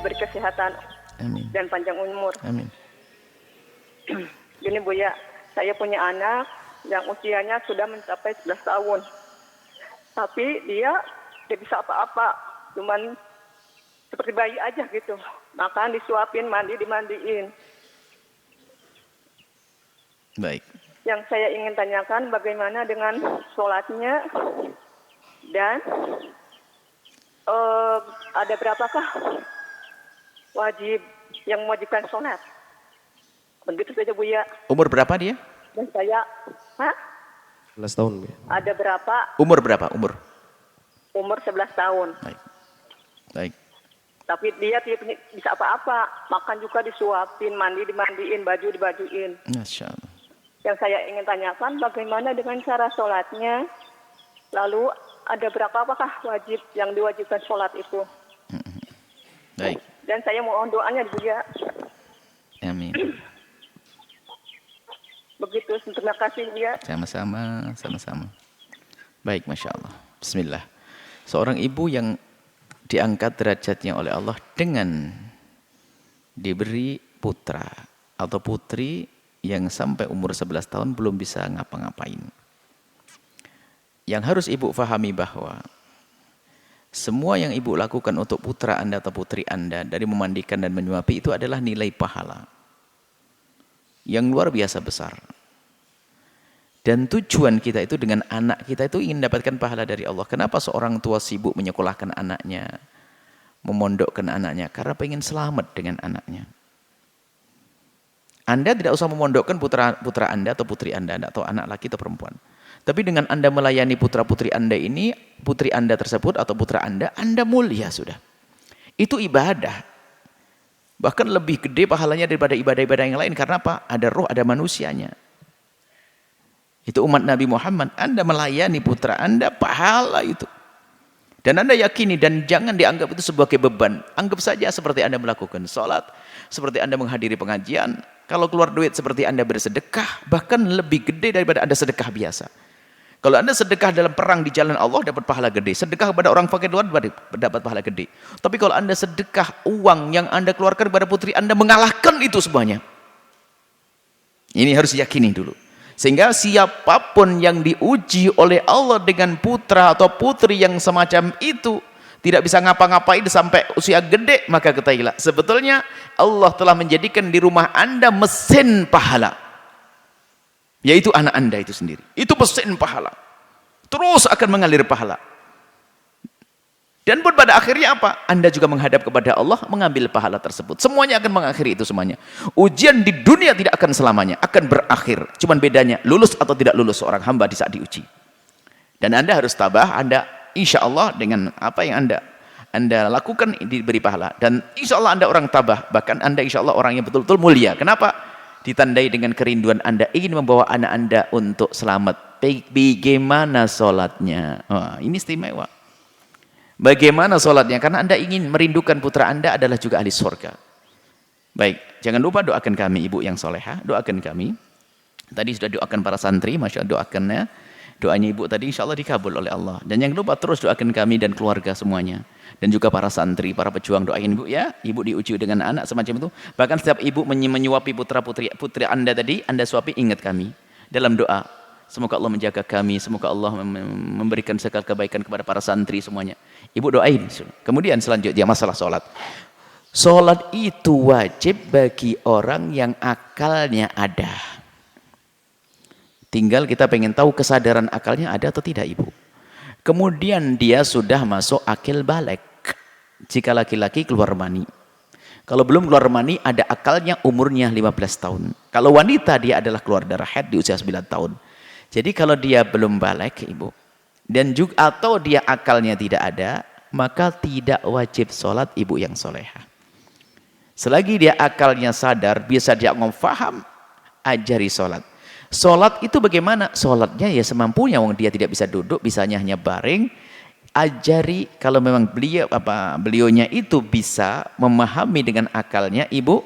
diberi kesehatan Amin. dan panjang umur. Amin. Gini Bu ya, saya punya anak yang usianya sudah mencapai 11 tahun. Tapi dia tidak bisa apa-apa, cuman seperti bayi aja gitu. Makan disuapin, mandi dimandiin. Baik. Yang saya ingin tanyakan bagaimana dengan sholatnya dan ada berapakah wajib yang mewajibkan sholat? Begitu saja Bu ya. Umur berapa dia? Dan saya, 11 tahun. Bu. ada berapa? Umur berapa? Umur? Umur 11 tahun. Baik. Baik. Tapi dia tidak bisa apa-apa. Makan juga disuapin, mandi dimandiin, baju dibajuin. Masya Allah. Yang saya ingin tanyakan bagaimana dengan cara sholatnya? Lalu ada berapa apakah wajib yang diwajibkan sholat itu? Baik. Dan saya mohon doanya juga. Amin. Begitu, terima kasih ya. Sama-sama, sama-sama. Baik, Masya Allah. Bismillah. Seorang ibu yang diangkat derajatnya oleh Allah dengan diberi putra atau putri yang sampai umur 11 tahun belum bisa ngapa-ngapain. Yang harus ibu fahami bahwa semua yang ibu lakukan untuk putra Anda atau putri Anda dari memandikan dan menyuapi itu adalah nilai pahala yang luar biasa besar. Dan tujuan kita itu dengan anak kita itu ingin mendapatkan pahala dari Allah. Kenapa seorang tua sibuk menyekolahkan anaknya, memondokkan anaknya? Karena pengen selamat dengan anaknya. Anda tidak usah memondokkan putra Anda atau putri Anda atau anak laki atau perempuan. Tapi dengan Anda melayani putra-putri Anda ini, putri Anda tersebut atau putra Anda mulia sudah. Itu ibadah. Bahkan lebih gede pahalanya daripada ibadah-ibadah yang lain. Karena apa? Ada roh, ada manusianya. Itu umat Nabi Muhammad. Anda melayani putra Anda, pahala itu. Dan Anda yakini dan jangan dianggap itu sebagai beban. Anggap saja seperti Anda melakukan sholat, seperti Anda menghadiri pengajian. Kalau keluar duit seperti Anda bersedekah, bahkan lebih gede daripada Anda sedekah biasa. Kalau Anda sedekah dalam perang di jalan Allah, dapat pahala gede. Sedekah kepada orang fakir luar, dapat pahala gede. Tapi kalau Anda sedekah uang yang Anda keluarkan kepada putri Anda, mengalahkan itu semuanya. Ini harus diyakini dulu. Sehingga siapapun yang diuji oleh Allah dengan putra atau putri yang semacam itu, tidak bisa ngapa-ngapain sampai usia gede, maka ketahuilah sebetulnya Allah telah menjadikan di rumah Anda mesin pahala, yaitu anak Anda itu sendiri. Itu mesin pahala, terus akan mengalir pahala. Dan pun pada akhirnya apa? Anda juga menghadap kepada Allah, mengambil pahala tersebut. Semuanya akan mengakhiri itu semuanya. Ujian di dunia tidak akan selamanya, akan berakhir. Cuman bedanya lulus atau tidak lulus seorang hamba di saat diuji. Dan Anda harus tabah, Anda insya Allah dengan apa yang Anda lakukan diberi pahala. Dan insya Allah Anda orang tabah, bahkan Anda insya Allah orang yang betul-betul mulia. Kenapa? Ditandai dengan kerinduan Anda ingin membawa anak Anda untuk selamat. Bagaimana sholatnya? Wah, ini istimewa. Bagaimana sholatnya? Karena Anda ingin merindukan putra Anda adalah juga ahli surga. Baik, jangan lupa doakan kami ibu yang solehah, doakan kami. Tadi sudah doakan para santri, Masya Allah doakannya. Doanya ibu tadi insya Allah dikabul oleh Allah. Dan jangan lupa terus doakan kami dan keluarga semuanya. Dan juga para santri, para pejuang, doain ibu ya. Ibu diuji dengan anak semacam itu. Bahkan setiap ibu menyuapi putra-putri Anda tadi, Anda suapi, ingat kami dalam doa. Semoga Allah menjaga kami, semoga Allah memberikan segala kebaikan kepada para santri semuanya. Ibu doain. Kemudian selanjutnya masalah sholat. Sholat itu wajib bagi orang yang akalnya ada. Tinggal kita pengen tahu kesadaran akalnya ada atau tidak ibu. Kemudian dia sudah masuk akil balik. Jika laki-laki keluar mani. Kalau belum keluar mani ada akalnya umurnya 15 tahun. Kalau wanita dia adalah keluar darah haid di usia 9 tahun. Jadi kalau dia belum balik ibu. Dan juga atau dia akalnya tidak ada, maka tidak wajib sholat ibu yang solehah. Selagi dia akalnya sadar, bisa dia ngomong ajari sholat. Sholat itu bagaimana? Sholatnya ya semampunya, wong dia tidak bisa duduk, bisanya hanya baring. Ajari kalau memang beliaunya itu bisa memahami dengan akalnya ibu,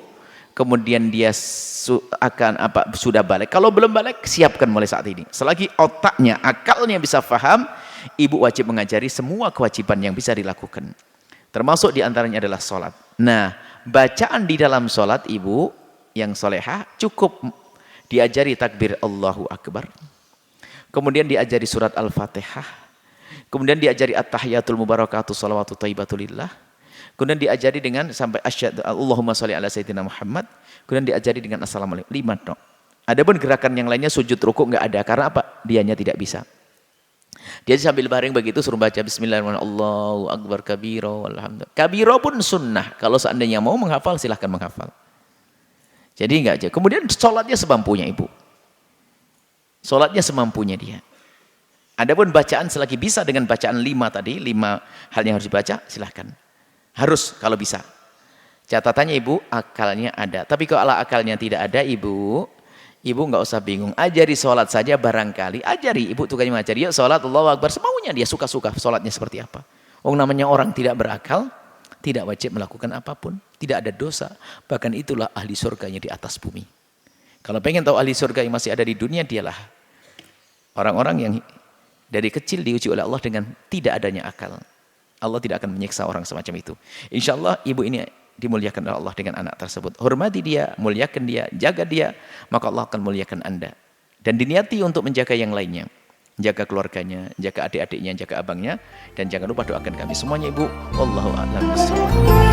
kemudian dia sudah balik. Kalau belum balik, siapkan mulai saat ini. Selagi otaknya, akalnya bisa faham, ibu wajib mengajari semua kewajiban yang bisa dilakukan. Termasuk diantaranya adalah sholat. Nah, bacaan di dalam sholat ibu yang solehah cukup diajari takbir Allahu Akbar. Kemudian diajari surat Al-Fatihah. Kemudian diajari at-tahiyatul mubarakatuh salawatu thayyibatulillah. Kemudian diajari dengan sampai asyhadu Allahumma sholli ala sayyidina Muhammad. Kemudian diajari dengan assalamualaikum. 5 no. Adapun gerakan yang lainnya sujud rukuk enggak ada karena apa? Dianya tidak bisa. Dia sambil baring begitu suruh baca bismillahirrahmanirrahim Allahu akbar kabira walhamdulillah. Kabira pun sunnah. Kalau seandainya mau menghafal silahkan menghafal. Jadi enggak aja. Kemudian sholatnya semampunya ibu. Sholatnya semampunya dia. Adapun bacaan selagi bisa dengan bacaan 5 tadi, 5 hal yang harus dibaca, silahkan. Harus kalau bisa. Catatannya ibu, akalnya ada. Tapi kalau akalnya tidak ada ibu nggak usah bingung. Ajari sholat saja barangkali. Ajari, ibu tugasnya mengajari. Yuk sholat, Allahu Akbar. Semaunya dia suka-suka sholatnya seperti apa. Namanya orang tidak berakal, tidak wajib melakukan apapun. Tidak ada dosa. Bahkan itulah ahli surganya di atas bumi. Kalau pengen tahu ahli surga yang masih ada di dunia, dialah orang-orang yang dari kecil diuji oleh Allah dengan tidak adanya akal. Allah tidak akan menyiksa orang semacam itu. Insya Allah ibu ini dimuliakan oleh Allah dengan anak tersebut. Hormati dia, muliakan dia, jaga dia, maka Allah akan muliakan Anda. Dan diniati untuk menjaga yang lainnya. Jaga keluarganya, jaga adik-adiknya, jaga abangnya. Dan jangan lupa doakan kami semuanya ibu. Wallahu a'lam bishawab.